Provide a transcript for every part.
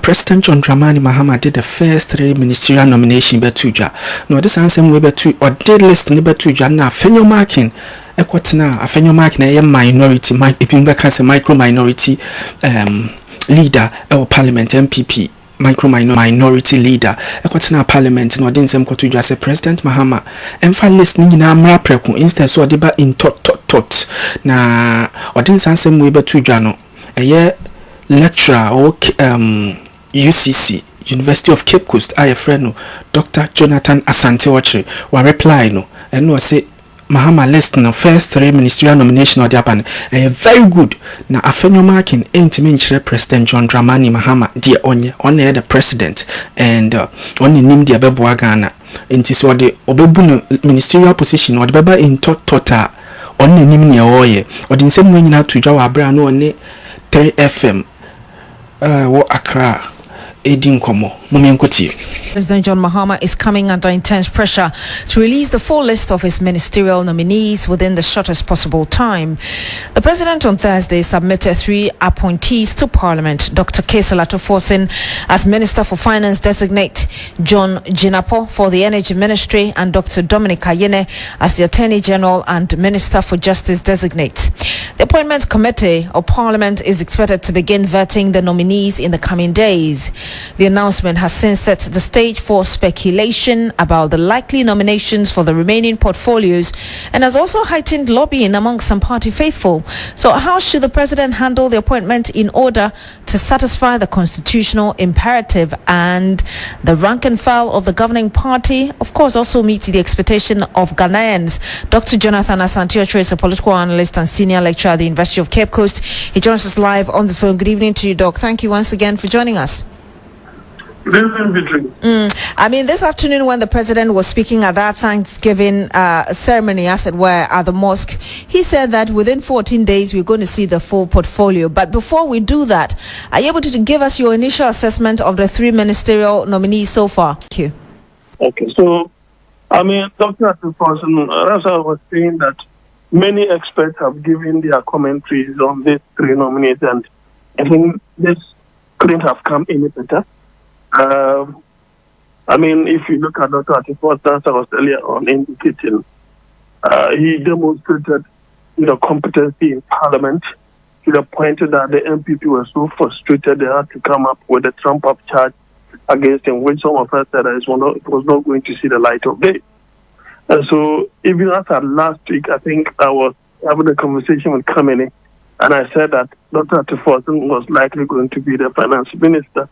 President John Dramani Mahama did the first 3 ministerial nomination betuja. No, this answer we betu or did list ni betuja na Afenyo marking. Equatina Afenyo marking a minority, micro minority leader or Parliament MPP. Minority leader equatina parliament no den sem koto dwase President Mahama emfa list ni nyina amra preku instead so deba in tot na odin sansem we betu dwa no eye lecturer or UCC University of Cape Coast Afenyo Dr. Jonathan Asante Ochre wa reply no and no say Mahama list no first 3 ministerial nomination or diapan very good na Afenyo marking ain't mention President John Dramani Mahama dear onye the president and only nim dia beboa Ghana enti so the obebu ministerial position or the beba in total only nim ne oye or the same way nyina to jawa abra no only 3 FM wo Accra President John Mahama is coming under intense pressure to release the full list of his ministerial nominees within the shortest possible time. The president on Thursday submitted 3 appointees to Parliament: Dr. Kesela Toforsin as Minister for Finance Designate, John Jinapo for the Energy Ministry, and Dr. Dominic Ayene as the Attorney General and Minister for Justice Designate. The appointment committee of Parliament is expected to begin vetting the nominees in the coming days. The announcement has since set the stage for speculation about the likely nominations for the remaining portfolios and has also heightened lobbying among some party faithful. So how should the president handle the appointment in order to satisfy the constitutional imperative and the rank and file of the governing party, of course, also meets the expectation of Ghanaians? Dr. Jonathan Asante Ochre is a political analyst and senior lecturer at the University of Cape Coast. He joins us live on the phone. Good evening to you, Doc. Thank you once again for joining us. I mean, this afternoon when the president was speaking at that Thanksgiving ceremony, as it were, at the mosque, he said that within 14 days we're going to see the full portfolio. But before we do that, are you able to give us your initial assessment of the 3 ministerial nominees so far? Thank you. Okay, so, I mean, Dr. Toforsin, as I was saying, that many experts have given their commentaries on these 3 nominees, and I think this couldn't have come any better. I mean, if you look at Dr. Toforsin, as I was earlier on indicating, he demonstrated competency in Parliament to the point that the MPP were so frustrated they had to come up with a trump-up charge against him, which some of us said it was not going to see the light of day. And so, even after last week, I think I was having a conversation with Kamene, and I said that Dr. Toforsin was likely going to be the finance minister,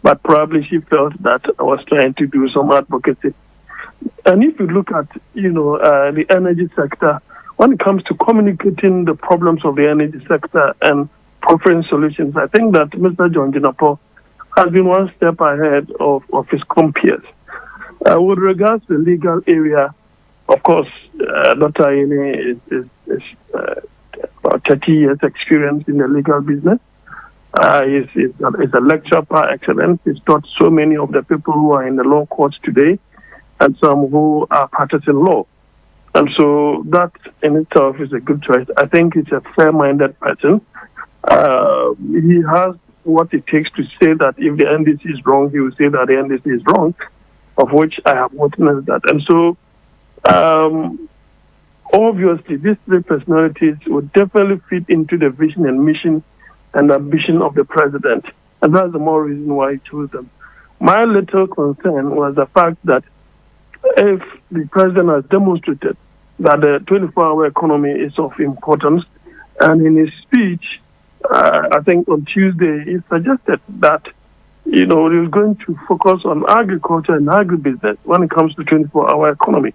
but probably she felt that I was trying to do some advocacy. And if you look at, the energy sector, when it comes to communicating the problems of the energy sector and offering solutions, I think that Mr. John Jinapo has been one step ahead of his compeers. With regards to the legal area, of course, Dr. Ayene is about 30 years experience in the legal business. He's a lecturer par excellence. He's taught so many of the people who are in the law courts today and some who are practicing law. And so that in itself is a good choice. I think he's a fair-minded person. He has what it takes to say that if the NDC is wrong, he will say that the NDC is wrong, of which I have witnessed that. And so, obviously, these 3 personalities would definitely fit into the vision and mission and ambition of the president. And that's the more reason why he chose them. My little concern was the fact that if the president has demonstrated that the 24-hour economy is of importance, and in his speech, I think on Tuesday, he suggested that, he was going to focus on agriculture and agribusiness when it comes to 24-hour economy.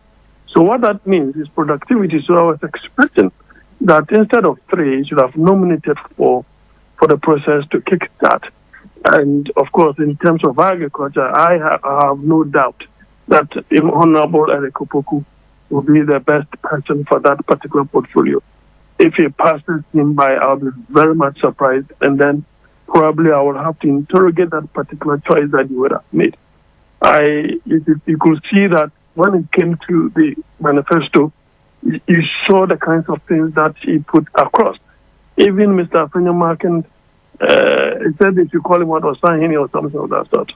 So what that means is productivity. So I was expecting that instead of 3, he should have nominated 4 for the process to kickstart. And of course, in terms of agriculture, I have no doubt that Honorable Eric Opoku will be the best person for that particular portfolio. If he passes him by, I'll be very much surprised, and then probably I will have to interrogate that particular choice that he would have made. You could see that when it came to the manifesto, you saw the kinds of things that he put across. Even Mr. Afenyo marking He said if you call him what was signing or something of that sort,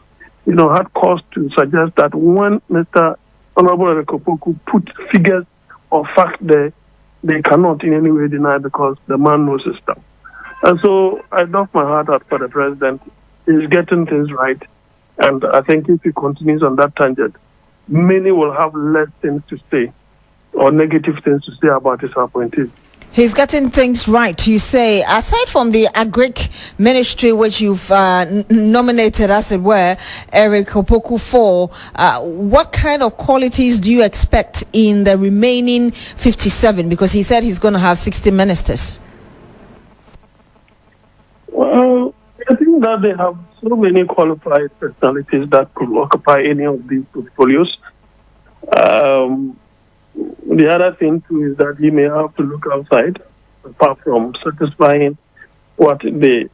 had cause to suggest that when Mr. Honorable Rekopoku put figures or facts there, they cannot in any way deny because the man knows his stuff. And so I knock my heart out for the president. He's getting things right. And I think if he continues on that tangent, many will have less things to say or negative things to say about his appointees. He's getting things right, you say. Aside from the Agric Ministry, which you've nominated, as it were, Eric Opoku for, what kind of qualities do you expect in the remaining 57? Because he said he's going to have 60 ministers. Well, I think that they have so many qualified personalities that could occupy any of these portfolios. The other thing too is that he may have to look outside, apart from satisfying what the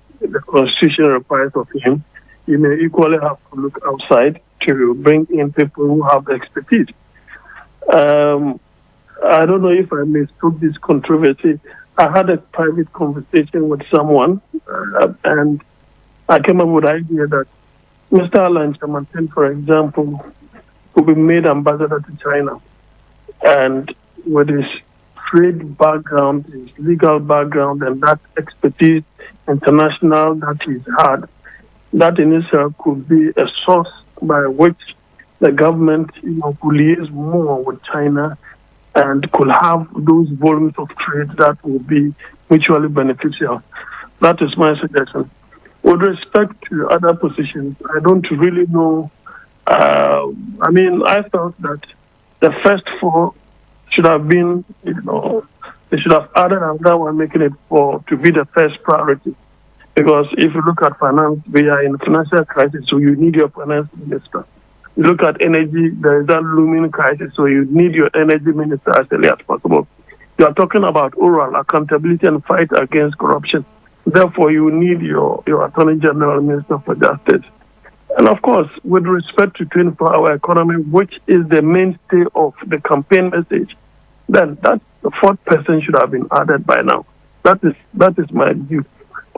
Constitution requires of him. He may equally have to look outside to bring in people who have expertise. I don't know if I mistook this controversy. I had a private conversation with someone, and I came up with the idea that Mr. Alan Chamantin, for example, could be made ambassador to China. And with his trade background, his legal background, and that expertise international that he's had, that in itself could be a source by which the government could liaise more with China and could have those volumes of trade that will be mutually beneficial. That is my suggestion. With respect to other positions, I don't really know. I felt that the first four should have been, they should have added another one, making it to be the first priority. Because if you look at finance, we are in a financial crisis, so you need your finance minister. You look at energy, there is that looming crisis, so you need your energy minister as early as possible. You are talking about oral accountability and fight against corruption. Therefore, you need your Attorney General, Minister for Justice. And of course, with respect to 24-hour economy, which is the mainstay of the campaign message, then that the fourth person should have been added by now. That is my view.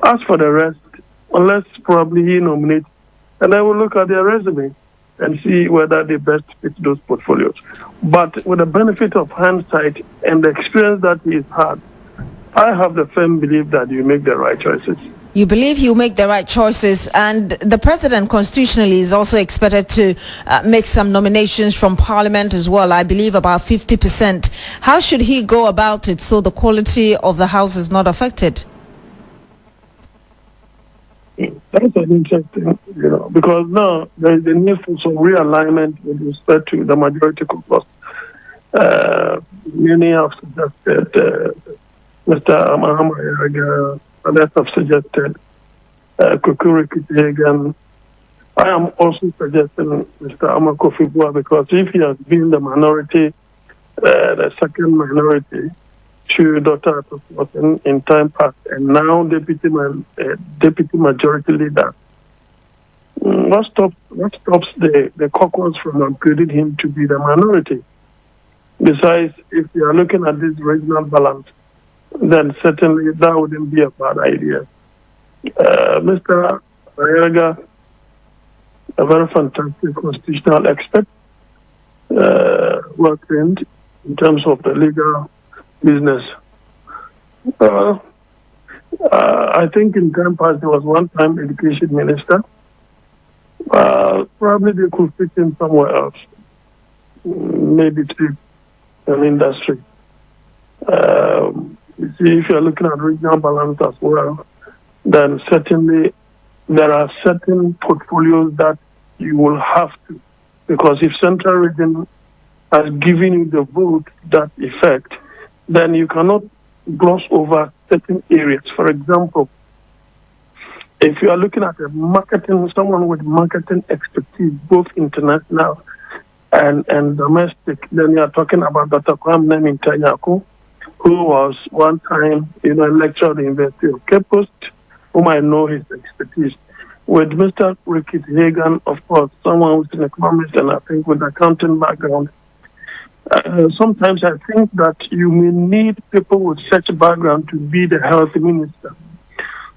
As for the rest, unless probably he nominates, and I will look at their resume and see whether they best fit those portfolios. But with the benefit of hindsight and the experience that he's had, I have the firm belief that you make the right choices. You believe he'll make the right choices, and the president constitutionally is also expected to make some nominations from Parliament as well. I believe about 50%. How should he go about it so the quality of the House is not affected? That's an interesting, because now there is a need for some realignment with respect to the majority caucus. Many have suggested Mr. Mahama, others have suggested Kukuri Kitihagan. I am also suggesting Mr. Amakofi-Boa, because if he has been the minority, the second minority to Dr. Atosmotin in time past, and now deputy majority leader, what stops the caucus from upgrading him to be the minority? Besides, if you are looking at this regional balance, then certainly that wouldn't be a bad idea. Mr. Ayaga, a very fantastic constitutional expert, well trained in terms of the legal business. I think in time past there was one time education minister. Probably they could fit in somewhere else, maybe to an industry. You see, if you're looking at regional balance as well, then certainly there are certain portfolios that you will have to, because if Central Region has given you the vote that effect, then you cannot gloss over certain areas. For example, if you are looking at someone with marketing expertise, both international and domestic, then you are talking about Dr. Kwame Ntanyako, who was one time, a lecturer at the University of Cape Coast, whom I know his expertise. With Mr. Ricky Hagan, of course, someone who's an economist and I think with accounting background. Sometimes I think that you may need people with such a background to be the health minister,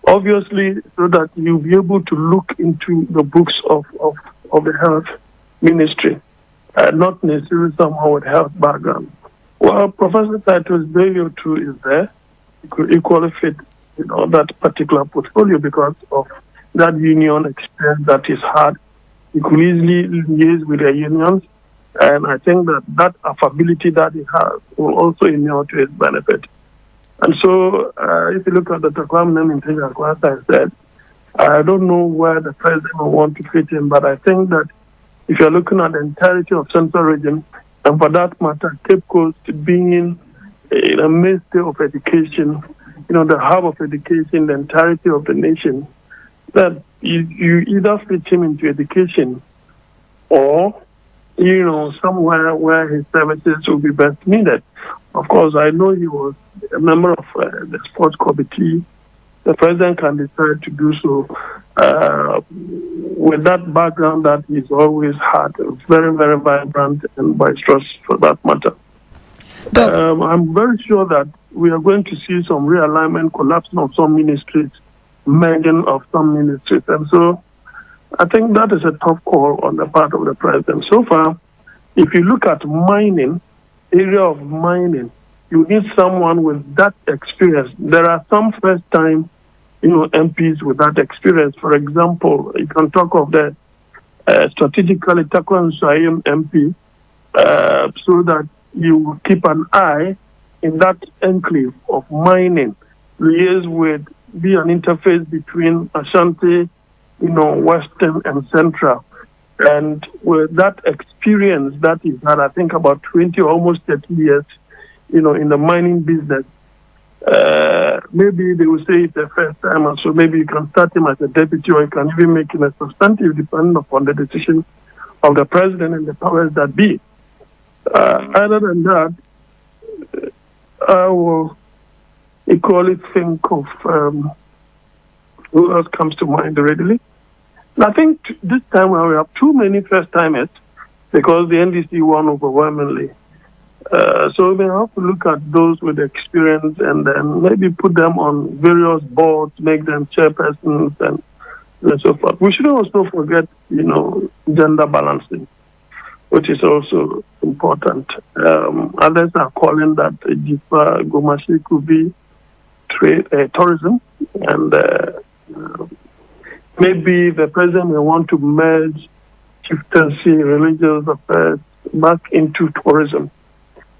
Obviously, so that you'll be able to look into the books of the health ministry, not necessarily someone with health background. Well, Professor Titus Bello too is there. He could equally fit, that particular portfolio because of that union experience that he's had. He could easily liaise with the unions, and I think that affability that he has will also inure to his benefit. And so, if you look at the Takwam Namitinga, as I said, I don't know where the president will want to fit in, but I think that if you're looking at the entirety of Central Region, and for that matter, Cape Coast being in a mainstay of education, the hub of education, the entirety of the nation, that you either fit him into education or, somewhere where his services will be best needed. Of course, I know he was a member of the sports committee. The president can decide to do so with that background that he's always had, very, very vibrant and boisterous for that matter. I'm very sure that we are going to see some realignment, collapsing of some ministries, merging of some ministries. And so I think that is a tough call on the part of the president. So far, if you look at area of mining, you need someone with that experience. There are some first-time, MPs with that experience. For example, you can talk of the strategically Takwan Sayim MP, so that you keep an eye in that enclave of mining, liaise with, be an interface between Ashanti, Western and Central. And with that experience that he's had, I think about 20 or almost 30 years, in the mining business, maybe they will say it's the first time, and so maybe you can start him as a deputy, or you can even make him a substantive depending upon the decision of the president and the powers that be. Other than that, I will equally think of who else comes to mind readily. And I think this time we have too many first-timers because the NDC won overwhelmingly. So we have to look at those with experience and then maybe put them on various boards, make them chairpersons and so forth. We shouldn't also forget, gender balancing, which is also important. Others are calling that Jipa Gomashi could be tourism, and maybe the president may want to merge chieftaincy, religious affairs back into tourism.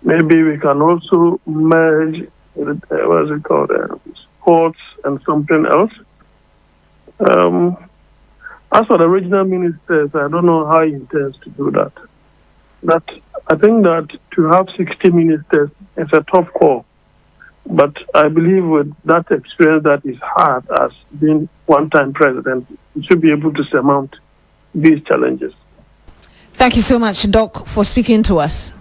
Maybe we can also merge, sports and something else. As for the regional ministers, I don't know how he intends to do that. But I think that to have 60 ministers is a tough call. But I believe with that experience that he's had as being one-time president, he should be able to surmount these challenges. Thank you so much, Doc, for speaking to us.